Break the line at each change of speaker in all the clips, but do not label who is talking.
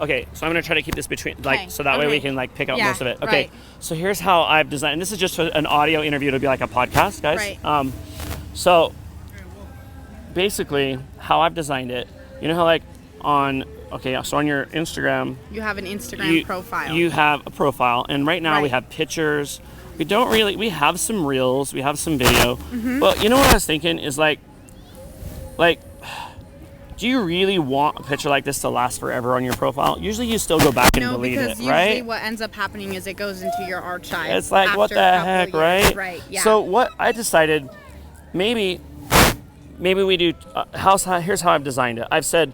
Okay, so I'm gonna try to keep this between, like, so that way we can like pick out most of it. Okay,
right.
so here's how I've designed, and this is just an audio interview to be like a podcast, guys.
Right.
So basically, how I've designed it, you know how like on your Instagram,
You have an Instagram profile.
You have a profile, and right now we have pictures. We have some reels, we have some video, but you know what I was thinking is like, do you really want a picture like this to last forever on your profile? Usually you still go back and delete it, right?
No, because usually what ends up happening is it goes into your archive.
It's like, what the heck, right?
Right, yeah.
So what I decided, maybe we do, here's how I've designed it. I've said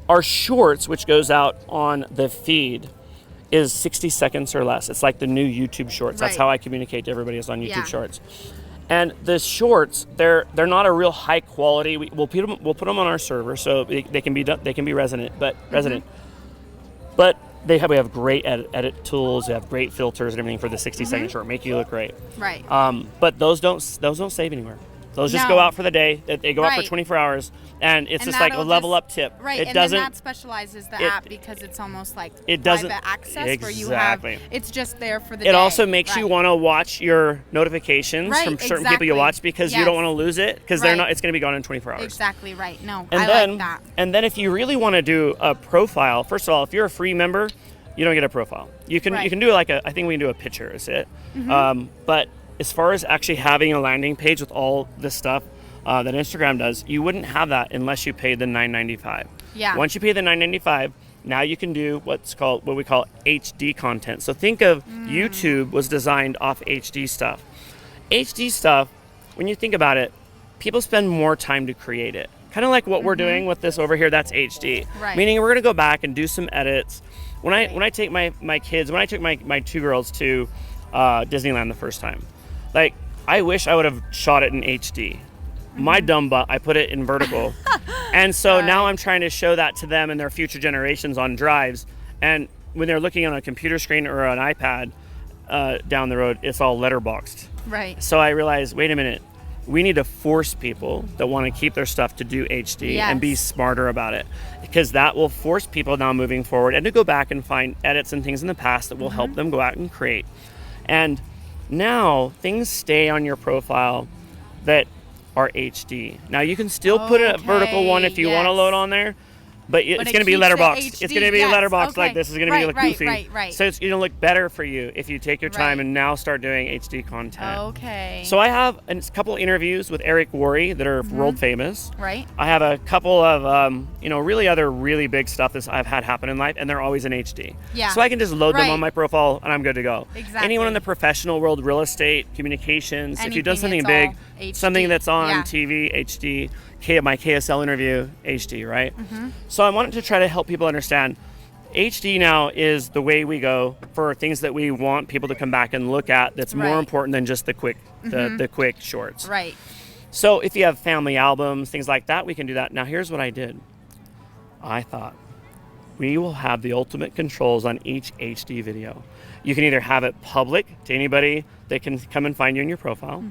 our shorts, which goes out on the feed, is 60 seconds or less. It's like the new YouTube shorts. That's how I communicate to everybody is on YouTube shorts. And the shorts, they're not a real high quality. We'll put them on our server so they can be resident. But we have great edit tools. They have great filters and everything for the 60-second short, make you look great.
Right.
But those don't save anywhere. Those just go out for the day. They go out for 24 hours, and it's just like a level up tip.
Right,
it
and
doesn't,
then that specializes the app because it's almost like
it doesn't,
private access
exactly.
where you have, it's just there for the day.
It also makes you want to watch your notifications from certain people you watch because you don't want to lose it because they're not. It's going to be gone in 24 hours.
Exactly right. No,
and
I
then,
like that.
And then if you really want to do a profile, first of all, if you're a free member, you don't get a profile. You can do I think we can do a picture. Is it? But as far as actually having a landing page with all this stuff that Instagram does, you wouldn't have that unless you paid the $9.95.
Yeah.
Once you pay the $9.95, now you can do what we call HD content. So think of YouTube was designed off HD stuff. HD stuff, when you think about it, people spend more time to create it. Kind of like what we're doing with this over here, that's HD.
Right.
Meaning we're gonna go back and do some edits. When I take my kids, when I took my two girls to Disneyland the first time, like I wish I would have shot it in HD. My dumb butt, I put it in vertical. And so now I'm trying to show that to them and their future generations on drives. And when they're looking on a computer screen or an iPad down the road, it's all letterboxed.
Right.
So I realized, wait a minute, we need to force people that want to keep their stuff to do HD and be smarter about it. Because that will force people now moving forward and to go back and find edits and things in the past that will help them go out and create. And now things stay on your profile that are HD. Now you can still put a vertical one if you want to load on there, but it's going to be letterboxed. It's going to be letterboxed like this. Is going to be look goofy.
Right.
So it's going to look better for you if you take your time and now start doing HD content.
Okay.
So I have a couple interviews with Eric Worre that are world famous.
Right.
I have a couple of really big stuff that I've had happen in life, and they're always in HD.
Yeah.
So I can just load them on my profile, and I'm good to go.
Exactly.
Anyone in the professional world, real estate, communications, if you've done something
it's all
big,
HD.
something that's on TV, HD. My KSL interview, HD, right? So I wanted to try to help people understand HD now is the way we go for things that we want people to come back and look at that's more important than just the quick the quick shorts.
Right.
So if you have family albums, things like that, we can do that. Now here's what I did. I thought we will have the ultimate controls on each HD video. You can either have it public to anybody that can come and find you in your profile.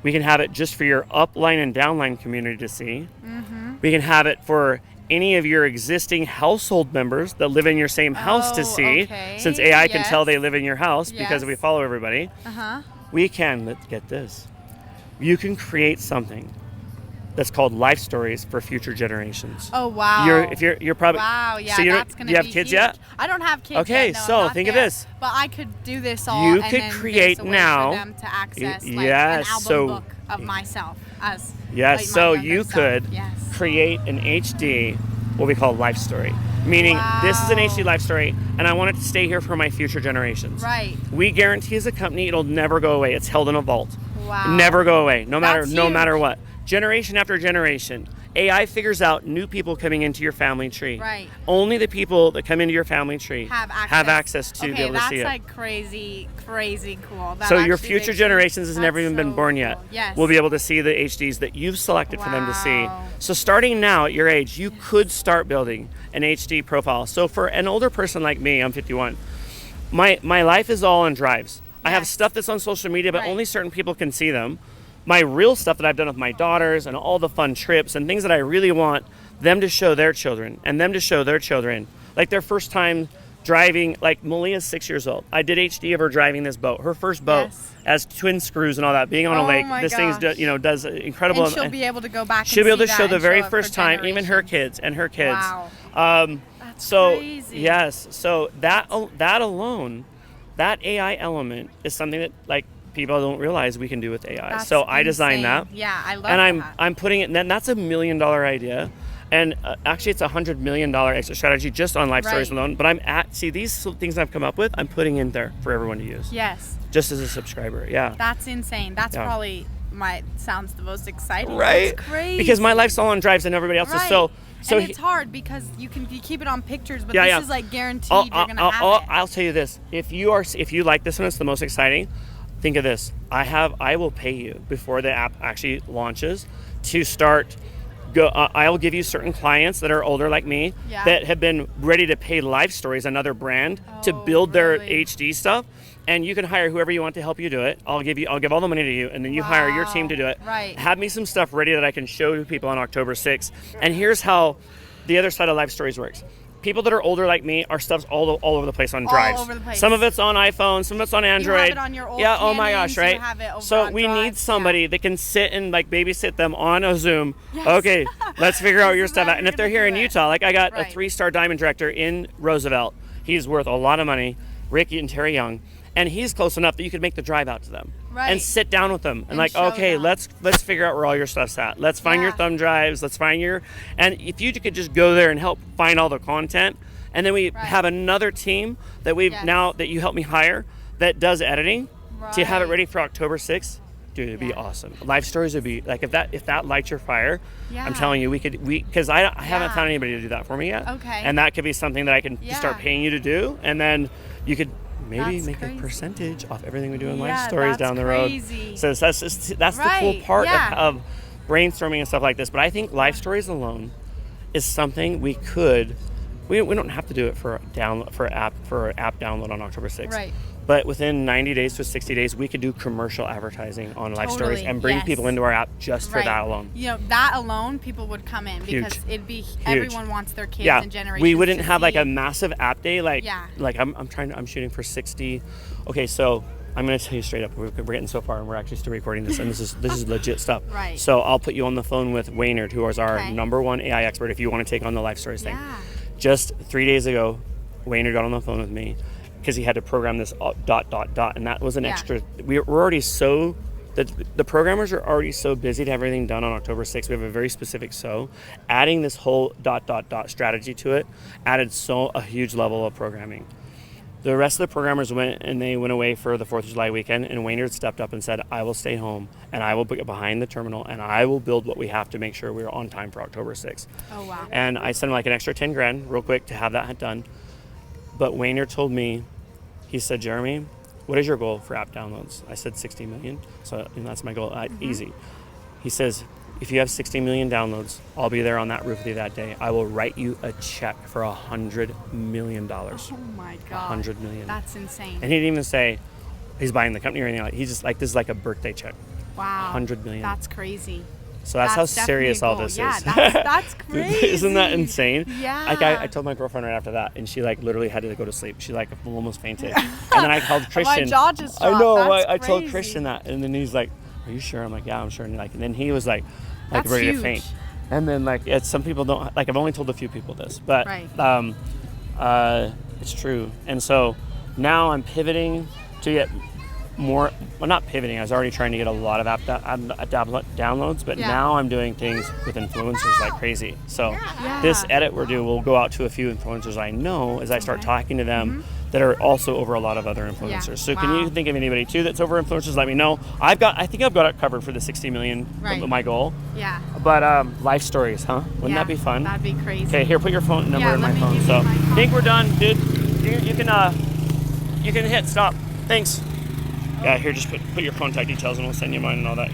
We can have it just for your upline and downline community to see. We can have it for any of your existing household members that live in your same house to see, since AI can tell they live in your house because we follow everybody. We can, let's get this, you can create something that's called life stories for future generations.
Oh wow!
You're probably
yeah.
So
That's gonna
do you have
be
kids
huge.
yet?
I don't have kids.
Okay,
yet, no,
so
not
think
yet.
of this.
But I could do this all.
You
and
could
then
create
there's a way
now.
for them to access like
yes,
an album
so
book of myself as
yes.
like,
So
my
you
self.
could
Yes.
create an HD, what we call life story. Meaning this is an HD life story, and I want it to stay here for my future generations.
Right.
We guarantee as a company it'll never go away. It's held in a vault.
Wow.
Never go away, no matter
huge.
what. Generation after generation, AI figures out new people coming into your family tree.
Right.
Only the people that come into your family tree
have access
to be able to see it.
that's like crazy cool. That
So your
actually
future
makes
generations has
that's
never even been
so
born yet.
cool. Yes.
Will be able to see the HDs that you've selected for them to see.
Wow.
So starting now at your age, you could start building an HD profile. So for an older person like me, I'm 51, my life is all on drives. I have stuff that's on social media, but only certain people can see them. My real stuff that I've done with my daughters and all the fun trips and things that I really want them to show their children, and them to show their children. Like their first time driving, like Malia's 6 years old. I did HD of her driving this boat. Her first boat as twin screws and all that, being on a lake. This thing does incredible.
And she'll be able to go back.
She'll be able to show the very
show
first time, even her kids and her kids.
Wow. That's crazy.
Yes, so that alone, that AI element is something that like people don't realize we can do with AI.
That's
so I designed that.
Yeah, I love
and
that.
I'm putting it. And that's $1 million idea. And actually, it's $100 million exit strategy just on life stories alone. But these things I've come up with, I'm putting in there for everyone to use.
Yes.
Just as a subscriber, yeah.
That's insane. That's probably sounds the most exciting.
Right.
That's crazy.
Because my life's all on drives and everybody else's. So
and it's hard because you keep it on pictures, but this is like guaranteed you're gonna have it.
I'll tell you this: if you like this one, it's the most exciting. Think of this: I will pay you before the app actually launches to start. I will give you certain clients that are older like me that have been ready to pay Life Stories, another brand, to build their HD stuff. And you can hire whoever you want to help you do it. I'll give all the money to you, and then you hire your team to do it.
Right.
Have me some stuff ready that I can show to people on October 6th. And here's how the other side of Life Stories works. People that are older like me, our stuff's all over the place on drives.
All over the place.
Some of it's on iPhone, some of it's on Android.
You have it on your old
oh my gosh,
Canons,
right?
you have it over
So
on
we
drives,
need somebody that can sit and like babysit them on a Zoom.
Yes.
Okay, let's figure out your stuff out. And if they're
gonna
here in
do it.
Utah, like I got a 3-star diamond director in Roosevelt. He's worth a lot of money, Ricky and Terry Young. And he's close enough that you could make the drive out to them and sit down with them and like, okay,
them.
let's figure out where all your stuff's at. Let's find your thumb drives. Let's find and if you could just go there and help find all the content, and then we have another team that we've now that you helped me hire that does editing to have it ready for October 6th. Dude, it'd be awesome. Life Stories would be like if that lights your fire. I'm telling you, because I haven't found anybody to do that for me yet.
Okay.
And that could be something that I can start paying you to do, and then you could maybe
That's
make
crazy.
a percentage off everything we do in Life Stories down the road.
Crazy.
So that's the cool part of brainstorming and stuff like this. But I think Life Stories alone is something we could. We don't have to do it for app download on October 6th.
Right.
But within 90 days to 60 days, we could do commercial advertising on Life Stories and bring people into our app just for that alone.
You know, that alone, people would come in because it'd be everyone wants their kids and generations.
We wouldn't
to
have
see
like a massive app day like I'm shooting for 60. Okay, so I'm going to tell you straight up, we're getting so far and we're actually still recording this, and this is legit stuff.
Right.
So I'll put you on the phone with Waynard, who is our number one AI expert if you want to take on the Life Stories thing. Just 3 days ago, Waynard got on the phone with me because he had to program this ... and that was an extra. We're already so the programmers are already so busy to have everything done on October 6th. We have a very specific adding this whole ... strategy to it added a huge level of programming. The rest of the programmers went away for the 4th of July weekend, and Waynard stepped up and said, I will stay home and I will get behind the terminal and I will build what we have to make sure we're on time for October 6th.
Oh, wow.
And I sent him like an extra 10 grand real quick to have that done. But Waynard told me, he said, Jeremy, what is your goal for app downloads? I said 60 million. So that's my goal. Easy. He says, if you have 60 million downloads, I'll be there on that roof with you that day. I will write you a check for $100 million.
Oh my God.
$100 million.
That's insane.
And he didn't even say he's buying the company or anything like that. He's just like, this is like a birthday check.
Wow.
$100 million.
That's crazy.
So that's how serious all this
is.
is.
That's crazy.
Isn't that insane?
Yeah.
Like I told my girlfriend right after that, and she like literally had to go to sleep. She like almost fainted. And then I called Christian.
My jaw just dropped.
I know.
That's
I told
crazy.
Christian that, and then he's like, "Are you sure?" I'm like, "Yeah, I'm sure." And then he was like
That's
ready
huge.
to faint. And then some people don't like. I've only told a few people this, but it's true. And so now I'm pivoting to get more. Well, not pivoting. I was already trying to get a lot of app downloads, but now I'm doing things with influencers like crazy. So this edit we're doing will go out to a few influencers I know as I start talking to them that are also over a lot of other influencers. So can you think of anybody too that's over influencers? Let me know. I think I've got it covered for the 60 million. My goal.
Yeah.
But Life Stories, huh? Wouldn't that be fun?
That'd be crazy.
Okay, here, put your phone number in my
let me
phone.
give
So
you my
I
phone.
think we're done, dude. You can hit stop. Thanks. Yeah, here, just put your contact details and we'll send you mine and all that here.